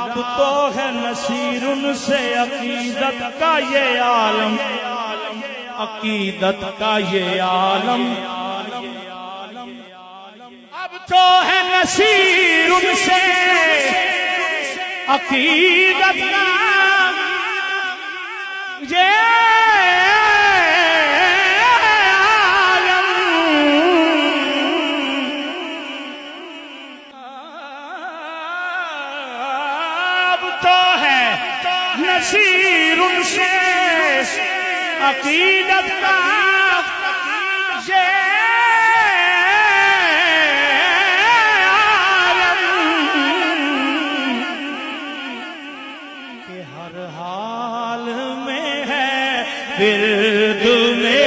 اب تو ہے نصیر ان سے عقیدت کا یہ عالم، عقیدت کا یہ عالم، اب تو ہے نصیر ان سے عقیدت کا یہ نصیر ان سے عقیدت کا یہ عالم کہ ہر حال میں ہے ورد میں